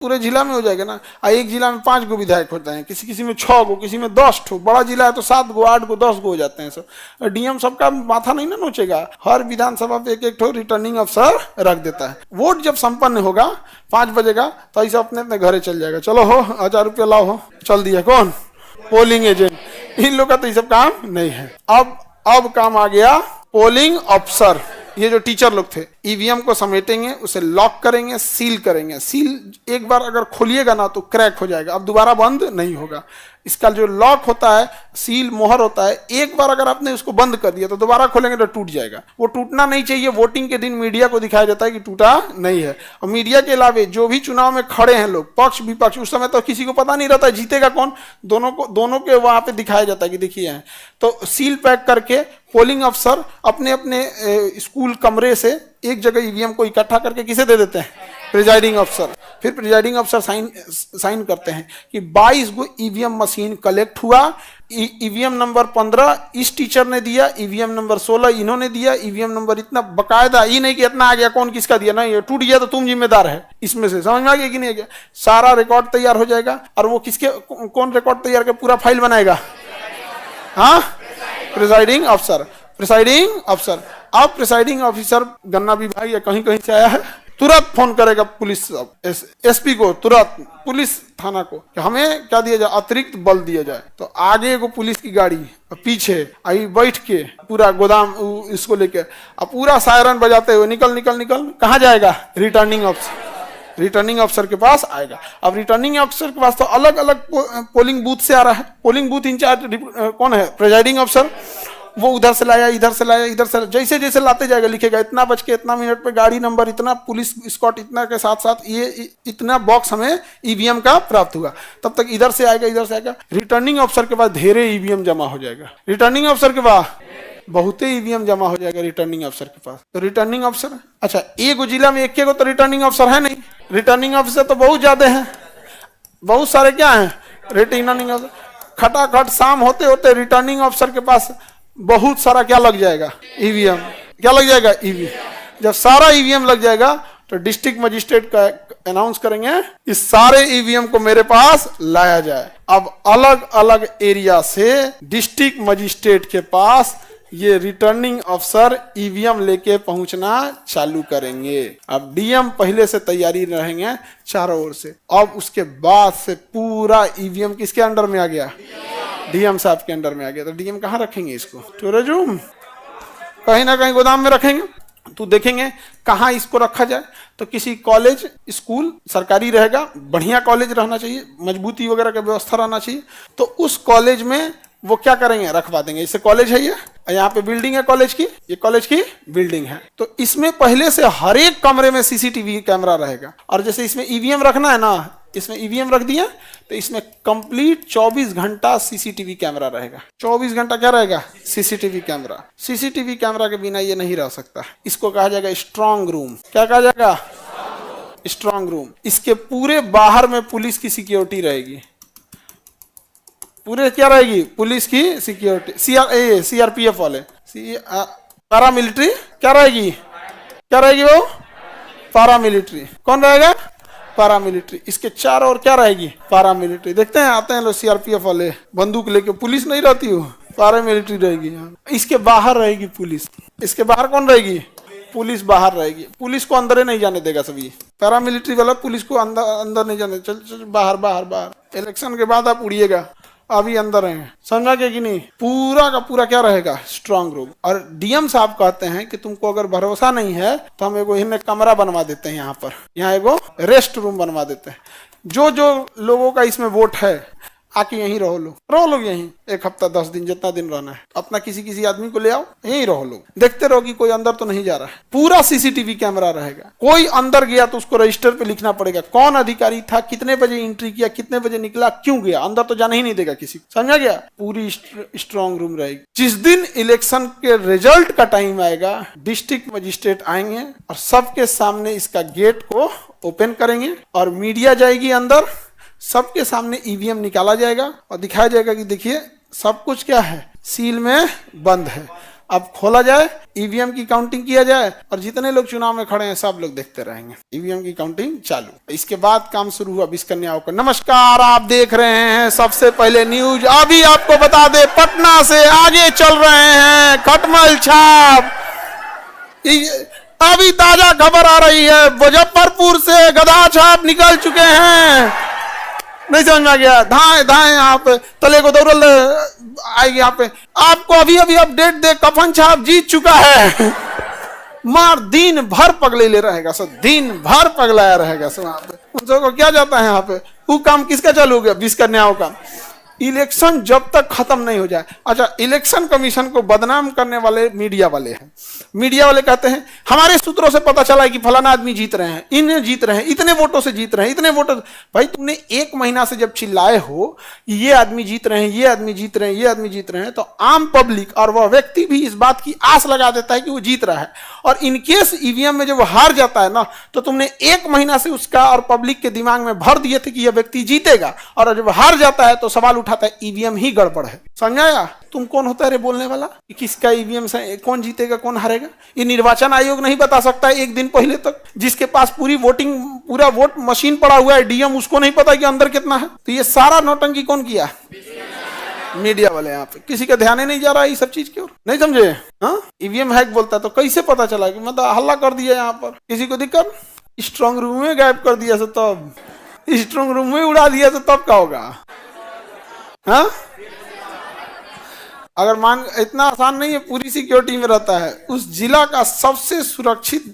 पूरे जिला में हो जाएगा ना। एक जिला में 5 गो विधायक होते हैं, किसी किसी में 6 गो, किसी में 10 ठो, बड़ा जिला है तो 7 गो 8 गो 10 गो हो जाते हैं सब। डीएम सबका माथा नहीं ना नोचेगा, हर विधानसभा पे एक एक ठो रिटर्निंग अफसर रख देता है। वोट जब संपन्न होगा 5 बजे का तो ऐसे अपने अपने घरे चल जाएगा, चलो हो 1000 रुपया लाओ, हो चल दिया। कौन? Polling agent. इन लोग का तो ये सब काम नहीं है। अब काम आ गया पोलिंग अफसर। ये जो टीचर लोग थे, ईवीएम को समेटेंगे, उसे लॉक करेंगे, सील करेंगे। सील एक बार अगर खोलिएगा ना तो क्रैक हो जाएगा, अब दोबारा बंद नहीं होगा। इसका जो लॉक होता है, सील मोहर होता है, एक बार अगर आपने उसको बंद कर दिया तो दोबारा खोलेंगे तो टूट जाएगा। वो टूटना नहीं चाहिए। वोटिंग के दिन मीडिया को दिखाया जाता है कि टूटा नहीं है। और मीडिया के अलावा जो भी चुनाव में खड़े हैं लोग, पक्ष विपक्ष, उस समय तो किसी को पता नहीं रहता जीतेगा कौन, दोनों के वहां पे दिखाया जाता है कि देखिए हैं। तो सील पैक करके पोलिंग अफसर अपने अपने स्कूल कमरे से एक जगह ईवीएम को इकट्ठा करके किसे दे देते हैं? प्रिजाइडिंग अफसर। फिर प्रिजाइडिंग अफसर साइन करते हैं कि 22 गो ईवीएम मशीन कलेक्ट हुआ। ईवीएम नंबर 15 इस टीचर ने दिया, ईवीएम नंबर 16 इन्होंने दिया, ईवीएम नंबर इतना, बकायदा। ये नहीं कि इतना आ गया कौन किसका दिया, नहीं, ये टूट गया तो तुम जिम्मेदार है इसमें से। समझ में आ गया कि नहीं आ गया? सारा रिकॉर्ड तैयार हो जाएगा। और वो किसके, कौन रिकॉर्ड तैयार कर पूरा फाइल बनाएगा? हाँ, प्रिजाइडिंग अफसर। प्रिसाइडिंग अफसर। अब प्रिसाइडिंग ऑफिसर गन्ना विभाग या कहीं कहीं से आया है, तुरंत फोन करेगा पुलिस एसपी को, तुरंत पुलिस थाना को कि हमें क्या दिया जाए, अतिरिक्त बल दिया जाए। तो आगे को पुलिस की गाड़ी, पीछे आई बैठ के पूरा गोदाम इसको लेके, अब पूरा सायरन बजाते हुए निकल निकल निकल, कहाँ जाएगा? रिटर्निंग अफसर। रिटर्निंग अफसर के पास आएगा। अब रिटर्निंग अफसर के पास तो अलग अलग पोलिंग बूथ से आ रहा है। पोलिंग बूथ इंचार्ज कौन है? प्रिजाइडिंग अफसर। वो उधर से लाया, इधर से लाया, इधर से, जैसे जैसे लाते जाएगा लिखेगा इतना बज के इतना मिनट पे गाड़ी नंबर इतना, पुलिस स्कॉट इतना के साथ साथ ये इतना बॉक्स हमें ईवीएम का प्राप्त हुआ। तब तक इधर से आएगा, इधर से आएगा। रिटर्निंग अफसर के पास ढेरे ईवीएम जमा हो जाएगा। रिटर्निंग अफसर के पास बहुत ईवीएम जमा हो जाएगा रिटर्निंग अफसर के पास। तो रिटर्निंग अफसर, अच्छा एक जिला में एक तो रिटर्निंग अफसर है नहीं, रिटर्निंग अफसर तो बहुत ज्यादा है, बहुत सारे क्या है रिटर्निंग अफसर। खटाखट शाम होते होते रिटर्निंग अफसर के पास बहुत सारा क्या लग जाएगा? ईवीएम। क्या लग जाएगा? ईवीएम। जब सारा ईवीएम लग जाएगा तो डिस्ट्रिक्ट मजिस्ट्रेट का अनाउंस करेंगे इस सारे ईवीएम को मेरे पास लाया जाए। अब अलग अलग एरिया से डिस्ट्रिक्ट मजिस्ट्रेट के पास ये रिटर्निंग अफसर ईवीएम लेके पहुंचना चालू करेंगे। अब डीएम पहले से तैयारी रहेंगे चारों ओर से। अब उसके बाद से पूरा ईवीएम किसके अंडर में आ गया? डीएम साहब के अंडर में आ गया। तो डीएम कहाँ रखेंगे इसको? स्टोरेज रूम, कहीं ना कहीं गोदाम में रखेंगे। तो देखेंगे कहाँ इसको रखा जाए। तो किसी कॉलेज स्कूल सरकारी रहेगा, बढ़िया कॉलेज रहना चाहिए, मजबूती वगैरह का व्यवस्था रहना चाहिए। तो उस कॉलेज में वो क्या करेंगे? रखवा देंगे। इससे कॉलेज है, ये यहाँ पे बिल्डिंग है कॉलेज की, ये कॉलेज की बिल्डिंग है। तो इसमें पहले से हर एक कमरे में सीसीटीवी कैमरा रहेगा। और जैसे इसमें ईवीएम रखना है ना, इसमें ईवीएम रख दिया तो इसमें कंप्लीट 24 घंटा सीसीटीवी कैमरा रहेगा। 24 घंटा क्या रहेगा? CCTV camera. सीसीटीवी कैमरा के बिना ये नहीं रह सकता। इसको कहा जाएगा स्ट्रांग रूम। क्या कहा जाएगा? Strong room. इसके पूरे बाहर में पुलिस की सिक्योरिटी रहेगी। पूरे क्या रहेगी? पुलिस की सिक्योरिटी। सीआरपीएफ वाले, पैरामिलिट्री क्या रहेगी? क्या रहेगी वो? पैरामिलिट्री। कौन रहेगा? पैरामिलिट्री। इसके चारों ओर क्या रहेगी? पैरामिलिट्री। देखते हैं आते हैं लोग सीआरपीएफ वाले बंदूक लेके, पुलिस नहीं रहती हो, पैरामिलिट्री रहेगी। इसके बाहर रहेगी पुलिस। इसके बाहर कौन रहेगी? पुलिस बाहर रहेगी। पुलिस को अंदर नहीं जाने देगा सभी। पैरामिलिट्री वाला पुलिस को अंदर नहीं जाने, चल चल बाहर बाहर बाहर। इलेक्शन के बाद आप उड़िएगा, अभी अंदर हैं। समझा क्या कि नहीं? पूरा का पूरा क्या रहेगा? Strong room. और डीएम साहब कहते हैं कि तुमको अगर भरोसा नहीं है तो हम एगो इन्हें कमरा बनवा देते हैं, यहाँ पर, यहाँ एगो रेस्ट रूम बनवा देते हैं। जो जो लोगों का इसमें वोट है आके यहीं रहो लोग यहीं 1 हफ्ता 10 दिन जितना दिन रहना है। अपना किसी आदमी को ले आओ, यहीं रहो लोग, देखते रहो कि कोई अंदर तो नहीं जा रहा है। पूरा सीसीटीवी कैमरा रहेगा। कोई अंदर गया तो उसको रजिस्टर पे लिखना पड़ेगा कौन अधिकारी था, कितने बजे एंट्री किया, कितने बजे निकला, क्यों गया। अंदर तो जाने ही नहीं देगा किसी को। समझा गया? पूरी स्ट्रांग रूम रहेगी। जिस दिन इलेक्शन के रिजल्ट का टाइम आएगा, डिस्ट्रिक्ट मजिस्ट्रेट आएंगे और सबके सामने इसका गेट को ओपन करेंगे और मीडिया जाएगी अंदर। सबके सामने ईवीएम निकाला जाएगा और दिखाया जाएगा कि देखिए सब कुछ क्या है, सील में बंद है। अब खोला जाए, ईवीएम की काउंटिंग किया जाए और जितने लोग चुनाव में खड़े हैं सब लोग देखते रहेंगे। ईवीएम की काउंटिंग चालू, इसके बाद काम शुरू हुआ 20 कन्याओं का। नमस्कार, आप देख रहे हैं सबसे पहले न्यूज। अभी आपको बता दे, पटना से आगे चल रहे हैं खटमल छाप। अभी ताजा खबर आ रही है, मुजफ्फरपुर से गधा छाप निकल चुके हैं। नहीं समझ में आ गया, धाए धाए यहाँ पे तले को दौड़ल आएगी। यहाँ पे आपको अभी अभी अपडेट दे, कफन छाप जीत चुका है। मार दिन भर पगले ले रहेगा सब, दिन भर पगलाया रहेगा सब। वहां पे उन सबको क्या जाता है, यहाँ पे वो काम किसका चालू हो गया, 20 कन्याओं का। इलेक्शन जब तक खत्म नहीं हो जाए। अच्छा, इलेक्शन कमीशन को बदनाम करने वाले मीडिया वाले हैं। मीडिया वाले कहते हैं हमारे सूत्रों से पता चला है कि फलाना आदमी जीत रहे हैं, इन्हें जीत रहे हैं, इतने वोटों से जीत रहे हैं, इतने वोटों। भाई तुमने 1 महीना से जब चिल्लाए हो ये आदमी जीत रहे हैं, ये आदमी जीत रहे हैं, ये आदमी जीत रहे हैं, तो आम पब्लिक और वह व्यक्ति भी इस बात की आस लगा देता है कि वो जीत रहा है। और इनकेस ईवीएम में जब वो हार जाता है ना, तो तुमने 1 महीना से उसका और पब्लिक के दिमाग में भर दिए थे कि यह व्यक्ति जीतेगा, और जब हार जाता है तो सवाल उठाता है ईवीएम ही गड़बड़ है। समझाया? तुम कौन होता है रे बोलने वाला कि किसका ईवीएम से कौन जीतेगा कौन हारेगा? ये निर्वाचन आयोग नहीं बता सकता है 1 दिन पहले तक। जिसके पास पूरी पूरा वोट मशीन पड़ा हुआ है डीएम, उसको नहीं पता कि अंदर कितना है। तो ये सारा नौटंकी कौन किया? मीडिया वाले। यहाँ पे किसी का ध्यान ही नहीं जा रहा है ये सब चीज की ओर। नहीं समझे? हाँ, ईवीएम हैक बोलता है तो कैसे पता चला कि मतलब हल्ला कर दिया यहाँ पर, किसी को दिक्कत? स्ट्रांग रूम में गायब कर दिया, तब स्ट्रांग रूम में उड़ा दिया तो तब क्या होगा? हाँ, अगर मान, इतना आसान नहीं है, पूरी सिक्योरिटी में रहता है। उस जिला का सबसे सुरक्षित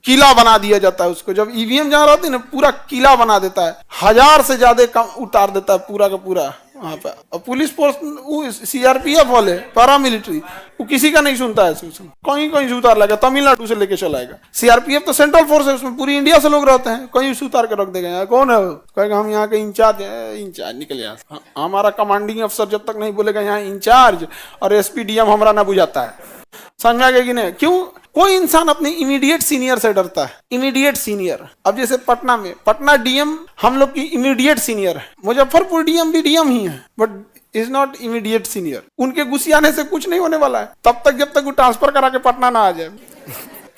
किला बना दिया जाता है उसको। जब ईवीएम जहाँ रहती है ना, पूरा किला बना देता है, 1000 से ज्यादा कम उतार देता है पूरा का पूरा वहां पे। और पुलिस फोर्स, सीआरपीएफ वाले, पैरामिलिट्री, वो किसी का नहीं सुनता है। कहीं कहीं से उतार लाएगा, तमिलनाडु से लेके चलाएगा। सीआरपीएफ तो सेंट्रल फोर्स है, उसमें पूरी इंडिया से लोग रहते हैं, कहीं से उतार के रख देगा। यहाँ कौन है? कहेगा हम यहाँ के इंचार्ज हैं। इंचार्ज निकल यहाँ, हमारा कमांडिंग अफसर जब तक नहीं बोलेगा यहाँ इंचार्ज और एसपी डीएम हमारा ना बुझाता है। समझ में आ गया कि नहीं? क्यों? कोई इंसान अपने इमीडिएट सीनियर से डरता है। इमीडिएट सीनियर, अब जैसे पटना में, पटना डीएम हम लोग की इमीडिएट सीनियर है। मुजफ्फरपुर डीएम भी डीएम ही है, but is not immediate senior. उनके घुसियाने से कुछ नहीं होने वाला है तब तक जब तक वो ट्रांसफर करा के पटना ना आ जाए।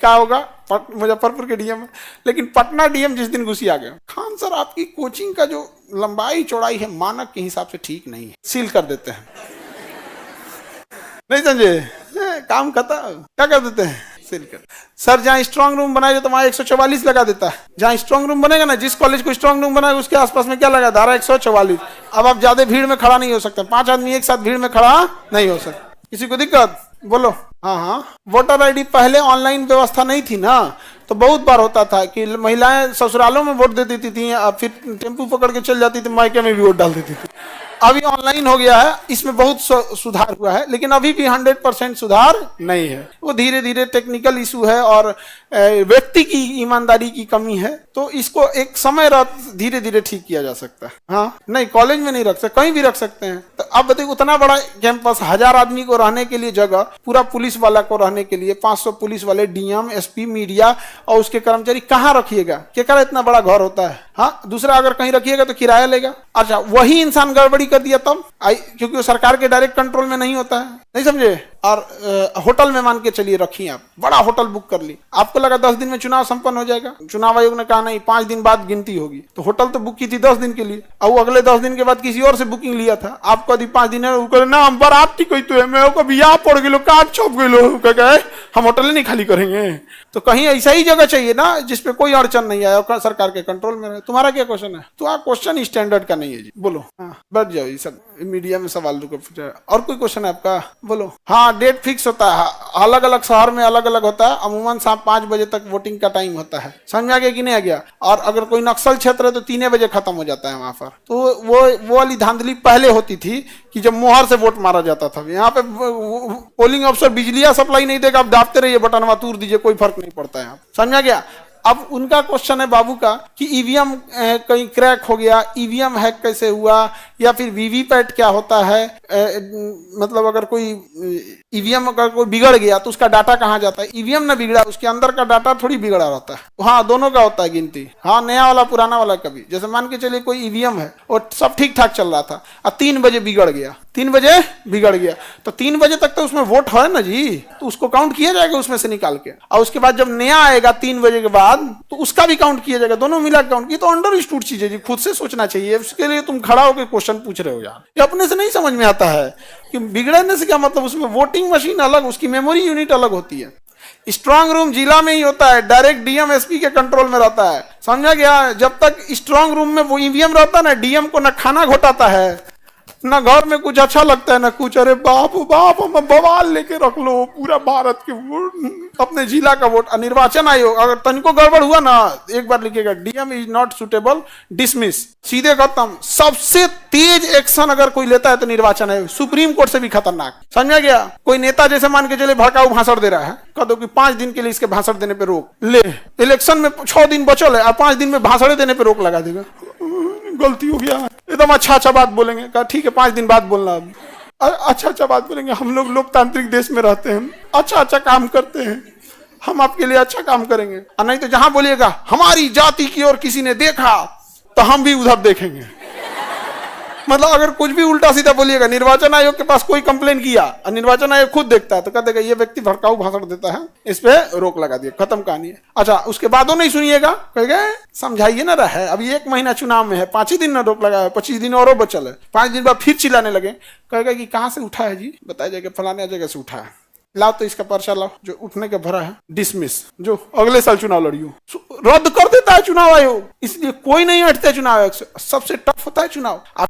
क्या होगा? मुजफ्फरपुर के डीएम है, लेकिन पटना डीएम जिस दिन घुसी आ गया, खान सर आपकी कोचिंग का जो लंबाई चौड़ाई है मानक के हिसाब से ठीक नहीं है, सील कर देते हैं। नहीं समझे? काम खत्म। क्या कर देते हैं? सील कर। सर जहाँ स्ट्रांग रूम बनाएगा तो वहां 144 लगा देता है। जहाँ स्ट्रांग रूम बनेगा ना, जिस कॉलेज को स्ट्रांग रूम बनाएगा उसके आसपास में क्या लगा? धारा 144। अब आप ज्यादा भीड़ में खड़ा नहीं हो सकते, 5 आदमी एक साथ भीड़ में खड़ा नहीं हो सकते। किसी को दिक्कत? बोलो। हाँ, वोटर आईडी पहले ऑनलाइन व्यवस्था नहीं थी ना, तो बहुत बार होता था कि महिलाएं ससुरालों में वोट दे देती थी, फिर टेम्पू पकड़ के चल जाती थी, मायके में भी वोट डाल देती थी। अभी ऑनलाइन हो गया है, इसमें बहुत सुधार हुआ है, लेकिन अभी भी 100% सुधार नहीं है। वो धीरे धीरे टेक्निकल इशू है और व्यक्ति की ईमानदारी की कमी है, तो इसको एक समय धीरे धीरे ठीक किया जा सकता है। हाँ, नहीं कॉलेज में नहीं रख सकते, कहीं भी रख सकते हैं। तो अब बताइए, उतना बड़ा कैंपस, 1000 आदमी को रहने के लिए जगह, पूरा पुलिस वाला को रहने के लिए 500 पुलिस वाले, डीएम, एसपी, मीडिया और उसके कर्मचारी कहाँ रखिएगा? क्या कर इतना बड़ा घर होता है। हाँ, दूसरा अगर कहीं रखिएगा तो किराया लेगा। अच्छा, वही इंसान गड़बड़ी कर दिया तब, क्योंकि वो सरकार के डायरेक्ट कंट्रोल में नहीं होता है। नहीं समझे? और होटल में मान के चलिए रखिए, आप बड़ा होटल बुक कर ली, आपको लगा 10 दिन में चुनाव संपन्न हो जाएगा। चुनाव आयोग ने कहा नहीं, 5 दिन बाद गिनती होगी। तो होटल तो बुक की थी 10 दिन के लिए, और वो अगले 10 दिन के बाद किसी और से बुकिंग लिया था। आपको यदि 5 दिन है ना, हम बारात की कोई तो है, मैं को बियाह पड़ गए, काट छप गए, कहे हम होटल नहीं खाली करेंगे। तो कहीं ऐसा ही जगह चाहिए ना जिसपे कोई अड़चन नहीं आया, सरकार के कंट्रोल में रहे। तुम्हारा क्या क्वेश्चन है? तो आप क्वेश्चन स्टैंडर्ड का नहीं है जी। बोलो। हाँ, बैठ जाओ, ये सब मीडिया में सवाल रुको। और कोई क्वेश्चन है आपका? बोलो। हाँ, डेट फिक्स होता है, अलग अलग शहर में अलग अलग होता है। अमूमन शाम 5 बजे तक वोटिंग का टाइम होता है। समझ आ गया कि नहीं आ गया? और अगर कोई नक्सल क्षेत्र है तो 3 बजे खत्म हो जाता है वहां पर। तो वो वाली धांधली पहले होती थी कि जब मोहर से वोट मारा जाता था। यहाँ पे पोलिंग अफसर बिजलियां सप्लाई नहीं देगा, आप दाबते रहिए, बटन तूर दीजिए, कोई फर्क नहीं पड़ता है। समझ आ गया? अब उनका क्वेश्चन है बाबू का कि ईवीएम कहीं क्रैक हो गया, ईवीएम हैक कैसे हुआ, या फिर वीवीपैट क्या होता है, मतलब अगर कोई ईवीएम अगर कोई बिगड़ गया तो उसका डाटा कहाँ जाता है। ईवीएम ना बिगड़ा, उसके अंदर का डाटा थोड़ी बिगड़ा रहता है। हाँ, दोनों का होता है गिनती, हाँ, नया वाला पुराना वाला कभी। जैसे मान के चलिए कोई ईवीएम है और सब ठीक ठाक चल रहा था और 3 बजे बिगड़ गया, 3 बजे बिगड़ गया तो 3 बजे तक तो उसमें वोट है ना जी, तो उसको काउंट किया जाएगा उसमें से निकाल के, और उसके बाद जब नया आएगा 3 बजे के बाद तो उसका भी काउंट किया जाएगा, दोनों मिला काउंट। ये तो अंडरस्टूड चीज है जी, खुद से सोचना चाहिए। उसके लिए तुम खड़ा होकर क्वेश्चन पूछ रहे हो यार, ये अपने से नहीं समझ में आता है कि बिगड़ने से क्या मतलब। उसमें वोटिंग मशीन अलग, उसकी मेमोरी यूनिट अलग होती है। स्ट्रांग रूम जिला में ही होता है, डायरेक्ट डीएम एसपी के कंट्रोल में रहता है, समझा गया। जब तक स्ट्रांग रूम में वो ईवीएम रहता है ना, डीएम को ना खाना घोटाता है, ना घर में कुछ अच्छा लगता है, ना कुछ। अरे बाप बाप, हम बवाल लेके रख लो पूरा भारत के वोट, अपने जिला का वोट। निर्वाचन आयोग अगर तनिको गड़बड़ हुआ ना, एक बार लिखेगा DM is not suitable, dismiss, सीधे खत्म। सबसे तेज एक्शन अगर कोई लेता है तो निर्वाचन आयोग, सुप्रीम कोर्ट से भी खतरनाक, समझा गया। कोई नेता जैसे मान के चले भड़काऊ भाषण दे रहा है, कह दो कि 5 दिन के लिए इसके भाषण देने पर रोक, ले इलेक्शन में 6 दिन बचल है और 5 दिन में भाषण देने पर रोक लगा देगा। गलती हो गया, एकदम अच्छा बात बोलेंगे, कहा ठीक है 5 दिन बाद बोलना। अच्छा बात बोलेंगे, हम लोग लोकतांत्रिक देश में रहते हैं, अच्छा काम करते हैं, हम आपके लिए अच्छा काम करेंगे। और नहीं तो जहां बोलिएगा हमारी जाति की ओर किसी ने देखा तो हम भी उधर देखेंगे। मतलब अगर कुछ भी उल्टा सीधा बोलिएगा, निर्वाचन आयोग के पास कोई कंप्लेन किया और निर्वाचन आयोग खुद देखता है तो कह देगा ये व्यक्ति भड़काऊ भाषण देता है, इस पे रोक लगा दिया, खत्म कहानी है। अच्छा, उसके बाद नहीं सुनिएगा, कहेगा समझाइए ना रहा है, अभी 1 महीना चुनाव में है, 5 ही दिन ना रोक लगा है, 25 दिन और बचल है, 5 दिन बाद फिर चिल्लाने लगे, कहेगा कि कहाँ से उठा है जी, बताया जाएगा फलाने जगह से उठा है, लाओ तो इसका पर्चा लाओ, जो उठने का भरा है डिसमिस, जो अगले साल चुनाव लड़ियो। रद्द कर देता है चुनाव आयोग, इसलिए कोई नहीं हटता चुनाव आयोग से। सबसे टफ होता है चुनाव।